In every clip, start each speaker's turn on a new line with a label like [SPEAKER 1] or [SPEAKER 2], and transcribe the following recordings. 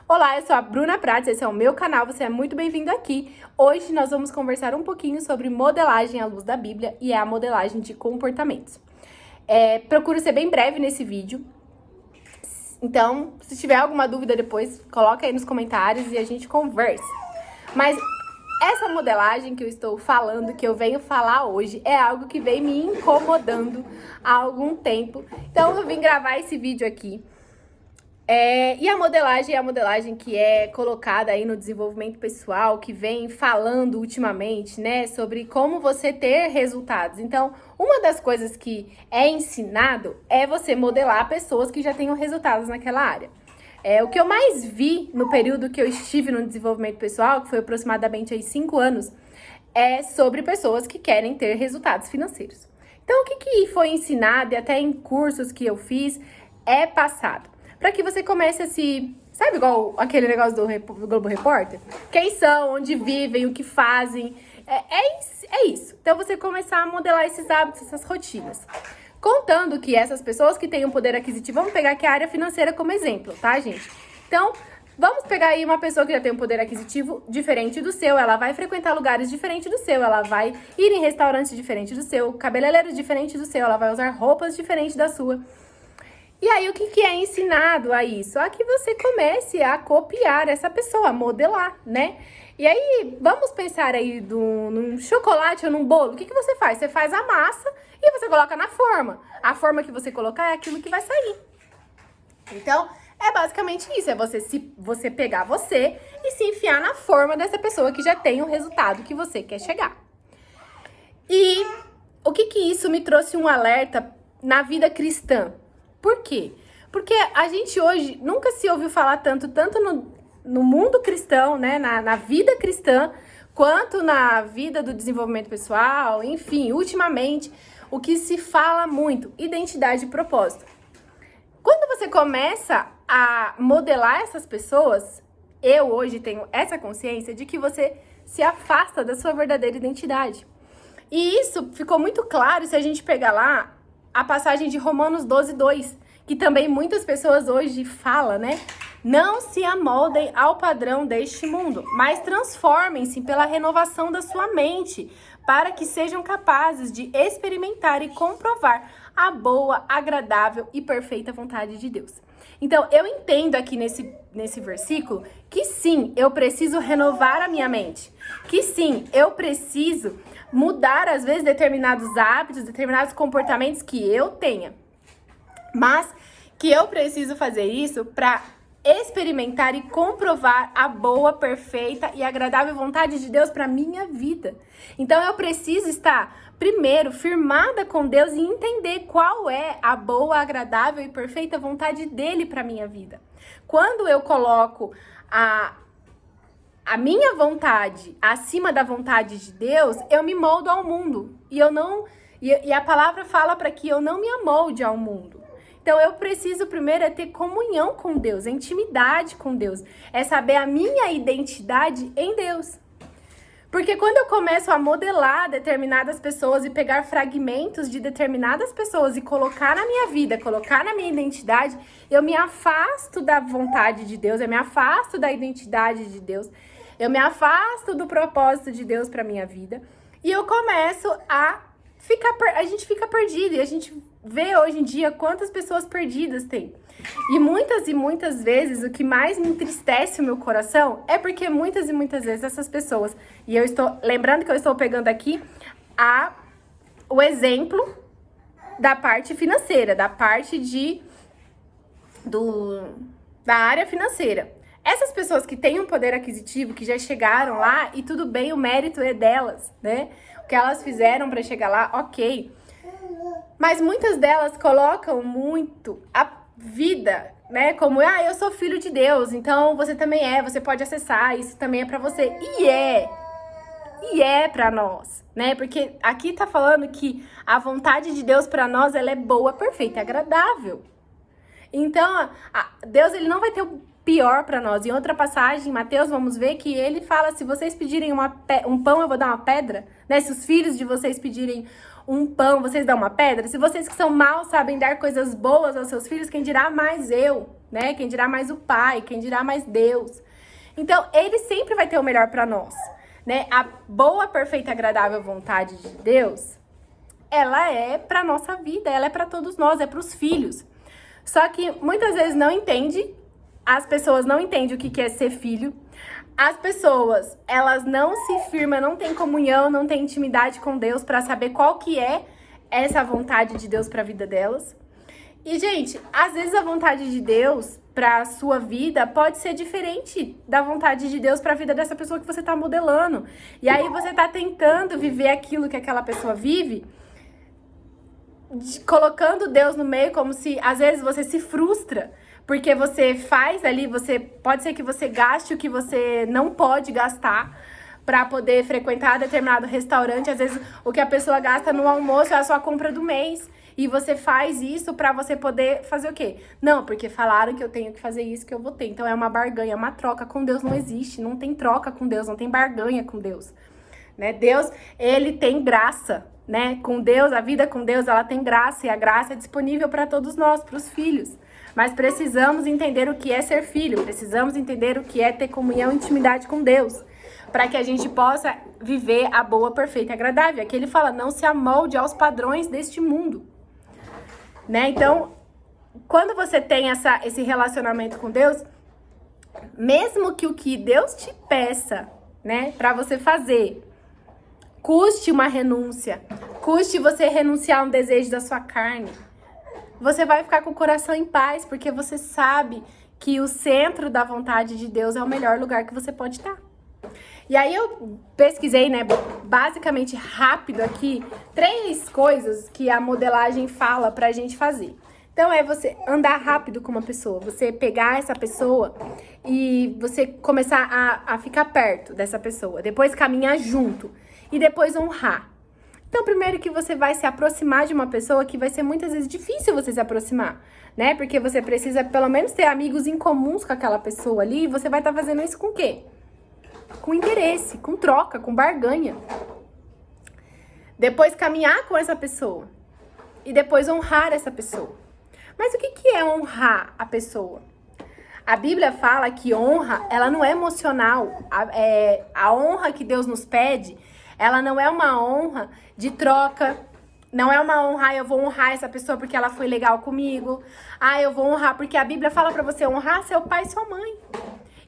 [SPEAKER 1] Olá, eu sou a Bruna Prates, esse é o meu canal, você é muito bem-vindo aqui. Hoje nós vamos conversar um pouquinho sobre modelagem à luz da Bíblia e é a modelagem de comportamentos. Procuro ser bem breve nesse vídeo, então se tiver alguma dúvida depois, coloca aí nos comentários e a gente conversa. Mas essa modelagem que eu estou falando, que eu venho falar hoje, é algo que vem me incomodando há algum tempo. Então eu vim gravar esse vídeo aqui. E a modelagem é a modelagem que é colocada aí no desenvolvimento pessoal, que vem falando ultimamente, né, sobre como você ter resultados. Então, uma das coisas que é ensinado é você modelar pessoas que já tenham resultados naquela área. O que eu mais vi no período que eu estive no desenvolvimento pessoal, que foi aproximadamente aí 5 anos, é sobre pessoas que querem ter resultados financeiros. Então, o que foi ensinado e até em cursos que eu fiz é passado. Para que você comece a se... Sabe igual aquele negócio do Globo Repórter? Quem são, onde vivem, o que fazem. É isso. Então, você começar a modelar esses hábitos, essas rotinas. Contando que essas pessoas que têm um poder aquisitivo... Vamos pegar aqui a área financeira como exemplo, tá, gente? Então, vamos pegar aí uma pessoa que já tem um poder aquisitivo diferente do seu. Ela vai frequentar lugares diferentes do seu. Ela vai ir em restaurantes diferentes do seu. Cabeleireiro diferente do seu. Ela vai usar roupas diferentes da sua. E aí, o que é ensinado a isso? A que você comece a copiar essa pessoa, a modelar, né? E aí, vamos pensar aí num chocolate ou num bolo. O que você faz? Você faz a massa e você coloca na forma. A forma que você colocar é aquilo que vai sair. Então, é basicamente isso. É você pegar você e se enfiar na forma dessa pessoa que já tem o resultado que você quer chegar. E o que isso me trouxe um alerta na vida cristã? Por quê? Porque a gente hoje nunca se ouviu falar tanto no mundo cristão, né, na vida cristã, quanto na vida do desenvolvimento pessoal, enfim, ultimamente, o que se fala muito, identidade e propósito. Quando você começa a modelar essas pessoas, eu hoje tenho essa consciência de que você se afasta da sua verdadeira identidade. E isso ficou muito claro se a gente pegar lá a passagem de Romanos 12:2, que também muitas pessoas hoje falam, né? Não se amoldem ao padrão deste mundo, mas transformem-se pela renovação da sua mente, para que sejam capazes de experimentar e comprovar a boa, agradável e perfeita vontade de Deus. Então, eu entendo aqui nesse versículo que sim, eu preciso renovar a minha mente, que sim, eu preciso mudar, às vezes, determinados hábitos, determinados comportamentos que eu tenha. Mas que eu preciso fazer isso para experimentar e comprovar a boa, perfeita e agradável vontade de Deus para minha vida. Então, eu preciso estar, primeiro, firmada com Deus e entender qual é a boa, agradável e perfeita vontade dele para minha vida. Quando eu coloco a minha vontade acima da vontade de Deus, eu me moldo ao mundo. E a palavra fala para que eu não me amolde ao mundo. Então, eu preciso primeiro ter comunhão com Deus, intimidade com Deus. É saber a minha identidade em Deus. Porque quando eu começo a modelar determinadas pessoas e pegar fragmentos de determinadas pessoas e colocar na minha vida, colocar na minha identidade, eu me afasto da vontade de Deus, eu me afasto da identidade de Deus, eu me afasto do propósito de Deus para minha vida e eu começo a gente fica perdido e a gente vê hoje em dia quantas pessoas perdidas tem. E muitas vezes o que mais me entristece o meu coração é porque muitas e muitas vezes essas pessoas, e eu estou lembrando que eu estou pegando aqui o exemplo da parte financeira, da parte da área financeira. Essas pessoas que têm um poder aquisitivo, que já chegaram lá, e tudo bem, o mérito é delas, né? O que elas fizeram para chegar lá, ok. Mas muitas delas colocam muito a vida, né? Como, eu sou filho de Deus, então você também você pode acessar, isso também é para você. E é para nós, né? Porque aqui tá falando que a vontade de Deus para nós, ela é boa, perfeita, agradável. Então, Deus, ele não vai ter o pior para nós. Em outra passagem, em Mateus, vamos ver que ele fala, se vocês pedirem um pão, eu vou dar uma pedra, né? Se os filhos de vocês pedirem um pão, vocês dão uma pedra. Se vocês que são maus sabem dar coisas boas aos seus filhos, quem dirá mais eu, né? Quem dirá mais o Pai, quem dirá mais Deus. Então, ele sempre vai ter o melhor para nós, né? A boa, perfeita, agradável vontade de Deus, ela é para nossa vida, ela é para todos nós, é para os filhos. Só que muitas vezes não entende, as pessoas não entendem o que é ser filho. As pessoas, elas não se firmam, não têm comunhão, não têm intimidade com Deus para saber qual que é essa vontade de Deus para a vida delas. E, gente, às vezes a vontade de Deus para a sua vida pode ser diferente da vontade de Deus para a vida dessa pessoa que você está modelando. E aí você está tentando viver aquilo que aquela pessoa vive, colocando Deus no meio, como se, às vezes, você se frustra. Porque você faz ali, pode ser que você gaste o que você não pode gastar para poder frequentar determinado restaurante. Às vezes, o que a pessoa gasta no almoço é a sua compra do mês. E você faz isso para você poder fazer o quê? Não, porque falaram que eu tenho que fazer isso, que eu vou ter. Então, é uma barganha, é uma troca. Com Deus não existe, não tem troca com Deus, não tem barganha com Deus. Né? Deus, ele tem graça, né? Com Deus, a vida com Deus, ela tem graça. E a graça é disponível para todos nós, para os filhos. Mas precisamos entender o que é ser filho, precisamos entender o que é ter comunhão e intimidade com Deus, para que a gente possa viver a boa, perfeita e agradável. Aqui ele fala, não se amolde aos padrões deste mundo. Né? Então, quando você tem esse relacionamento com Deus, mesmo que o que Deus te peça, né, para você fazer, custe uma renúncia, custe você renunciar a um desejo da sua carne, você vai ficar com o coração em paz, porque você sabe que o centro da vontade de Deus é o melhor lugar que você pode estar. E aí eu pesquisei, né, basicamente rápido aqui, 3 coisas que a modelagem fala pra gente fazer. Então é você andar rápido com uma pessoa, você pegar essa pessoa e você começar a ficar perto dessa pessoa, depois caminhar junto e depois honrar. Então, primeiro que você vai se aproximar de uma pessoa que vai ser muitas vezes difícil você se aproximar, né? Porque você precisa pelo menos ter amigos em comuns com aquela pessoa ali, e você vai estar fazendo isso com o quê? Com interesse, com troca, com barganha. Depois caminhar com essa pessoa e depois honrar essa pessoa. Mas o que é honrar a pessoa? A Bíblia fala que honra, ela não é emocional. A honra que Deus nos pede, ela não é uma honra de troca, não é uma honra, eu vou honrar essa pessoa porque ela foi legal comigo. Eu vou honrar, porque a Bíblia fala pra você honrar seu pai e sua mãe.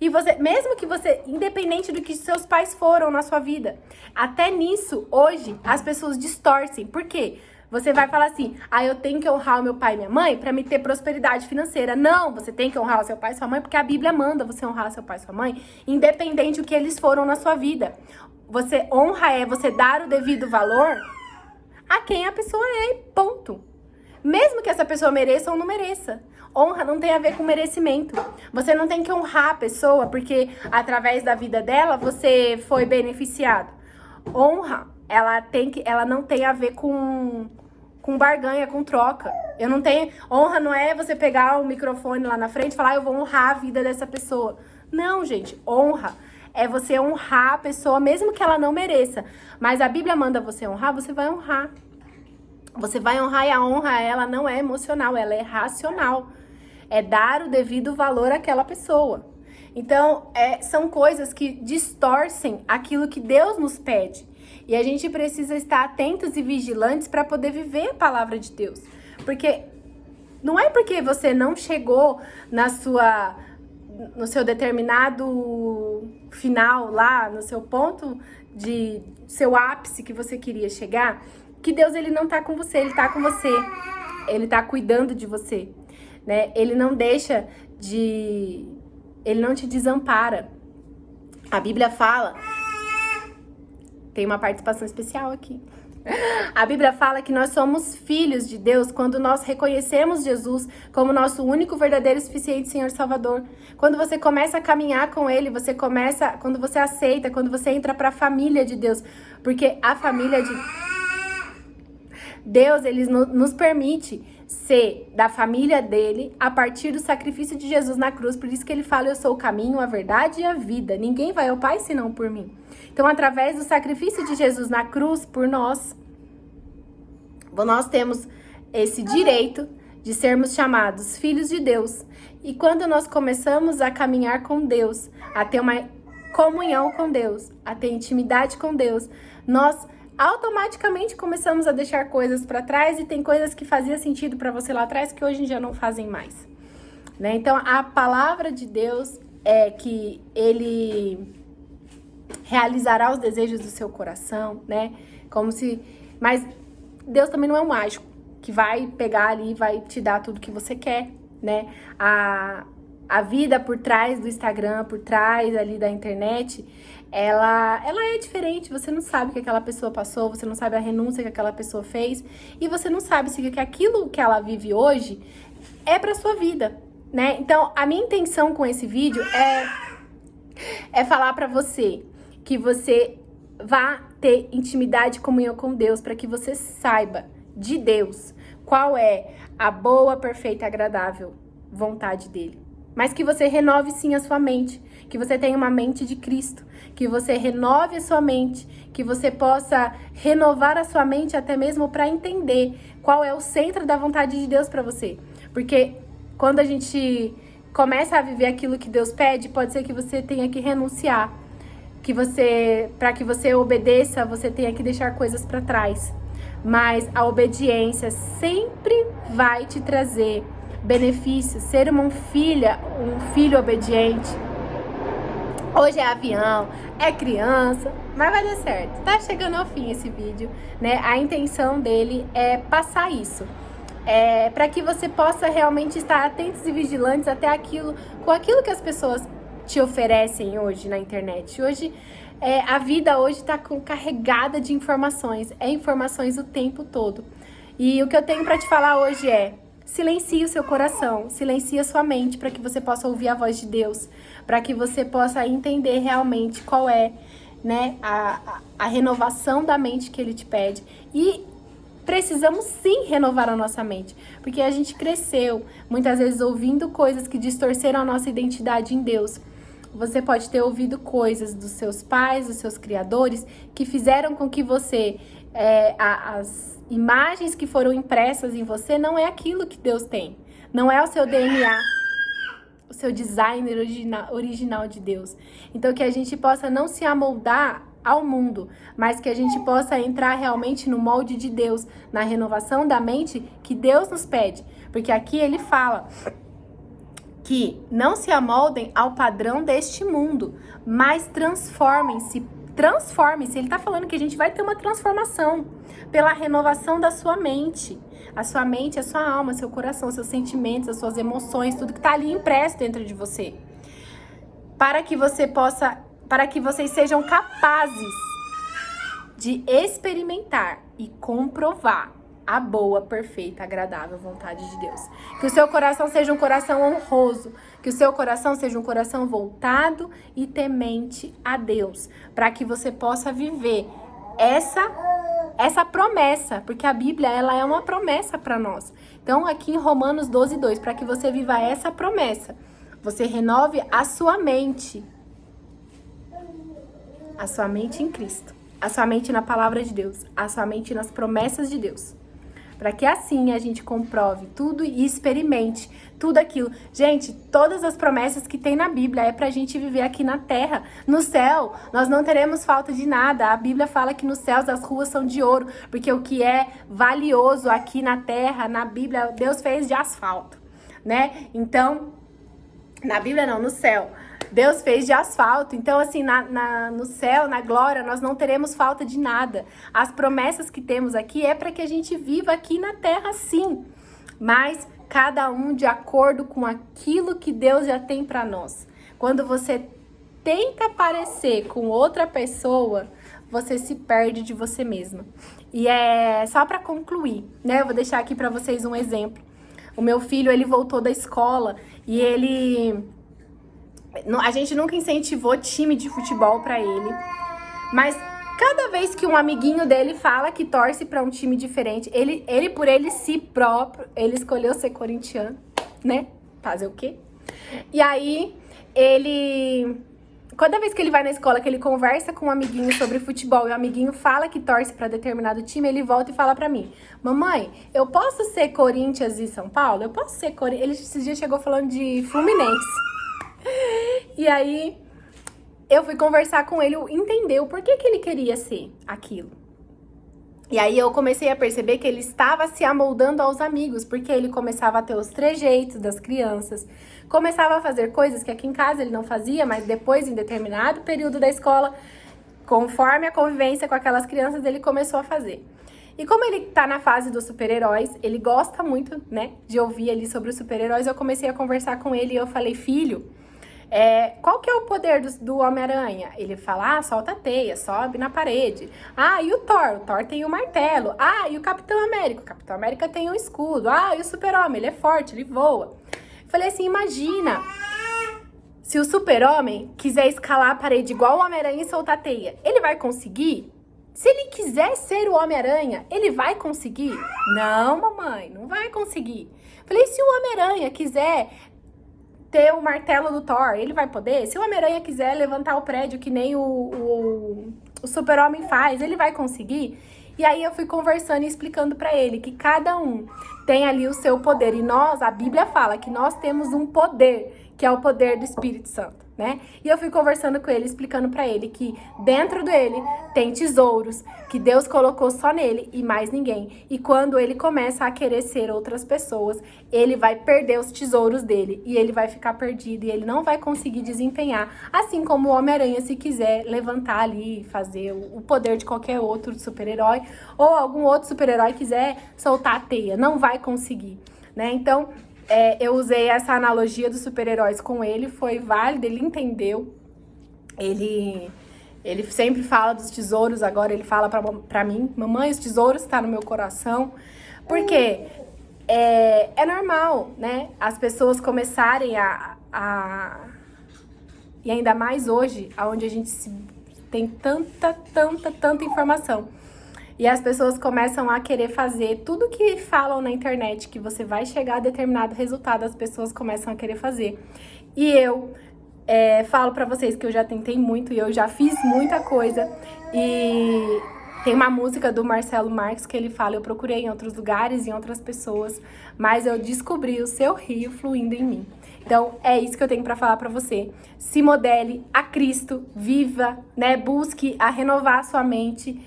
[SPEAKER 1] E você, mesmo que você, independente do que seus pais foram na sua vida, até nisso, hoje, as pessoas distorcem. Por quê? Você vai falar assim, eu tenho que honrar o meu pai e minha mãe pra me ter prosperidade financeira. Não, você tem que honrar o seu pai e sua mãe porque a Bíblia manda você honrar seu pai e sua mãe, independente do que eles foram na sua vida. Você honra você dar o devido valor a quem a pessoa é, ponto. Mesmo que essa pessoa mereça ou não mereça. Honra não tem a ver com merecimento. Você não tem que honrar a pessoa porque através da vida dela você foi beneficiado. Honra, ela não tem a ver com barganha, com troca. Honra não é você pegar o microfone lá na frente e falar, eu vou honrar a vida dessa pessoa. Não, gente, honra é você honrar a pessoa, mesmo que ela não mereça. Mas a Bíblia manda você honrar, você vai honrar. Você vai honrar, e a honra, ela não é emocional, ela é racional. É dar o devido valor àquela pessoa. Então, são coisas que distorcem aquilo que Deus nos pede. E a gente precisa estar atentos e vigilantes para poder viver a palavra de Deus. Porque não é porque você não chegou no seu determinado final lá, no seu ponto seu ápice que você queria chegar, que Deus ele não tá com você, ele tá com você. Ele tá cuidando de você, né? Ele não ele não te desampara. A Bíblia fala, tem uma participação especial aqui. A Bíblia fala que nós somos filhos de Deus quando nós reconhecemos Jesus como nosso único, verdadeiro e suficiente Senhor Salvador. Quando você começa a caminhar com Ele, quando você aceita, quando você entra para a família de Deus. Porque a família de Deus, Ele nos permite ser da família dele a partir do sacrifício de Jesus na cruz. Por isso que Ele fala, eu sou o caminho, a verdade e a vida. Ninguém vai ao Pai senão por mim. Então, através do sacrifício de Jesus na cruz por nós temos esse direito de sermos chamados filhos de Deus. E quando nós começamos a caminhar com Deus, a ter uma comunhão com Deus, a ter intimidade com Deus, nós automaticamente começamos a deixar coisas para trás e tem coisas que faziam sentido para você lá atrás que hoje em dia não fazem mais, né? Então, a palavra de Deus é que Ele realizará os desejos do seu coração, né? Mas Deus também não é um mágico que vai pegar ali e vai te dar tudo que você quer, né? A vida por trás do Instagram, por trás ali da internet, ela é diferente. Você não sabe o que aquela pessoa passou, você não sabe a renúncia que aquela pessoa fez, e você não sabe se aquilo que ela vive hoje é pra sua vida, né? Então, a minha intenção com esse vídeo é falar pra você que você vá ter intimidade e comunhão com Deus, para que você saiba de Deus qual é a boa, perfeita e agradável vontade dele. Mas que você renove sim a sua mente, que você tenha uma mente de Cristo, que você renove a sua mente, que você possa renovar a sua mente até mesmo para entender qual é o centro da vontade de Deus para você. Porque quando a gente começa a viver aquilo que Deus pede, pode ser que você tenha que renunciar, para que você obedeça, você tenha que deixar coisas para trás. Mas a obediência sempre vai te trazer benefícios. Ser um filho obediente. Hoje é avião, é criança, mas vai dar certo. Tá chegando ao fim esse vídeo, né? A intenção dele é passar isso. Para que você possa realmente estar atentos e vigilantes com aquilo que as pessoas te oferecem hoje na internet. Hoje, a vida hoje está carregada de informações. É informações o tempo todo. E o que eu tenho para te falar hoje é: silencie o seu coração, silencie a sua mente para que você possa ouvir a voz de Deus, para que você possa entender realmente qual é, né, a renovação da mente que Ele te pede. E precisamos sim renovar a nossa mente, porque a gente cresceu muitas vezes ouvindo coisas que distorceram a nossa identidade em Deus. Você pode ter ouvido coisas dos seus pais, dos seus criadores, que fizeram com que você, as imagens que foram impressas em você, não é aquilo que Deus tem. Não é o seu DNA, o seu design original de Deus. Então, que a gente possa não se amoldar ao mundo, mas que a gente possa entrar realmente no molde de Deus, na renovação da mente que Deus nos pede. Porque aqui Ele fala que não se amoldem ao padrão deste mundo, mas transformem-se. Ele tá falando que a gente vai ter uma transformação pela renovação da sua mente. A sua mente, a sua alma, seu coração, seus sentimentos, as suas emoções, tudo que tá ali impresso dentro de você. Para que vocês sejam capazes de experimentar e comprovar a boa, perfeita, agradável vontade de Deus. Que o seu coração seja um coração honroso, que o seu coração seja um coração voltado e temente a Deus, para que você possa viver essa promessa, porque a Bíblia, ela é uma promessa para nós. Então, aqui em Romanos 12:2, para que você viva essa promessa, você renove a sua mente em Cristo, a sua mente na palavra de Deus, a sua mente nas promessas de Deus. Para que assim a gente comprove tudo e experimente tudo aquilo. Gente, todas as promessas que tem na Bíblia é pra gente viver aqui na terra. No céu, nós não teremos falta de nada. A Bíblia fala que nos céus as ruas são de ouro, porque o que é valioso aqui na terra, na Bíblia, Deus fez de asfalto, né? Então, na Bíblia não, no céu, Deus fez de asfalto. Então, assim, no céu, na glória, nós não teremos falta de nada. As promessas que temos aqui é para que a gente viva aqui na terra, sim. Mas cada um de acordo com aquilo que Deus já tem para nós. Quando você tenta parecer com outra pessoa, você se perde de você mesma. E é só para concluir, né? Eu vou deixar aqui para vocês um exemplo. O meu filho, ele voltou da escola e a gente nunca incentivou time de futebol pra ele, mas cada vez que um amiguinho dele fala que torce pra um time diferente, ele por ele si próprio, ele escolheu ser corintiano, né? Fazer o quê? E aí, ele Cada vez que ele vai na escola, que ele conversa com um amiguinho sobre futebol e o amiguinho fala que torce pra determinado time, ele volta e fala pra mim: mamãe, eu posso ser Corinthians e São Paulo? Eu posso ser Corinthians? Ele esses dias chegou falando de Fluminense. E aí eu fui conversar com ele, entender o porquê que ele queria ser aquilo. E aí eu comecei a perceber que ele estava se amoldando aos amigos, porque ele começava a ter os trejeitos das crianças, começava a fazer coisas que aqui em casa ele não fazia, mas depois, em determinado período da escola, conforme a convivência com aquelas crianças, ele começou a fazer. E como ele tá na fase dos super-heróis, ele gosta muito, né, de ouvir ali sobre os super-heróis, eu comecei a conversar com ele e eu falei: filho, qual que é o poder do Homem-Aranha? Ele fala: solta a teia, sobe na parede. E o Thor? O Thor tem o martelo. E o Capitão América? O Capitão América tem o escudo. E o Super-Homem? Ele é forte, ele voa. Falei assim: imagina se o Super-Homem quiser escalar a parede igual o Homem-Aranha e soltar a teia. Ele vai conseguir? Se ele quiser ser o Homem-Aranha, ele vai conseguir? Não, mamãe, não vai conseguir. Falei: se o Homem-Aranha quiser ter o martelo do Thor, ele vai poder? Se o Homem-Aranha quiser levantar o prédio que nem o Super-Homem faz, ele vai conseguir? E aí eu fui conversando e explicando pra ele que cada um tem ali o seu poder. E a Bíblia fala que nós temos um poder, que é o poder do Espírito Santo, né? E eu fui conversando com ele, explicando pra ele que dentro dele tem tesouros, que Deus colocou só nele e mais ninguém. E quando ele começa a querer ser outras pessoas, ele vai perder os tesouros dele e ele vai ficar perdido e ele não vai conseguir desempenhar, assim como o Homem-Aranha, se quiser levantar ali e fazer o poder de qualquer outro super-herói, ou algum outro super-herói quiser soltar a teia, não vai conseguir, né? Então, eu usei essa analogia dos super-heróis com ele, foi válido, ele entendeu. Ele sempre fala dos tesouros, agora ele fala pra mim: mamãe, os tesouros estão no meu coração. Porque é normal, né? As pessoas começarem e ainda mais hoje, onde a gente tem tanta informação. E as pessoas começam a querer fazer tudo que falam na internet, que você vai chegar a determinado resultado, as pessoas começam a querer fazer. E eu falo pra vocês que eu já tentei muito e eu já fiz muita coisa. E tem uma música do Marcelo Marques que ele fala: eu procurei em outros lugares, em outras pessoas, mas eu descobri o seu rio fluindo em mim. Então, é isso que eu tenho pra falar pra você. Se modele a Cristo, viva, né? Busque a renovar a sua mente,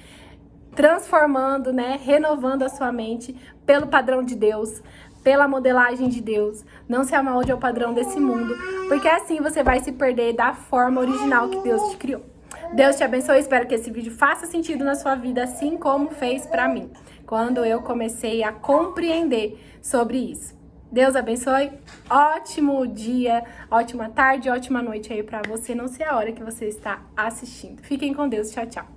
[SPEAKER 1] transformando, né, renovando a sua mente pelo padrão de Deus, pela modelagem de Deus. Não se amolde ao padrão desse mundo, porque assim você vai se perder da forma original que Deus te criou. Deus te abençoe, espero que esse vídeo faça sentido na sua vida, assim como fez pra mim, quando eu comecei a compreender sobre isso. Deus abençoe, ótimo dia, ótima tarde, ótima noite aí pra você, não sei a hora que você está assistindo. Fiquem com Deus, tchau, tchau.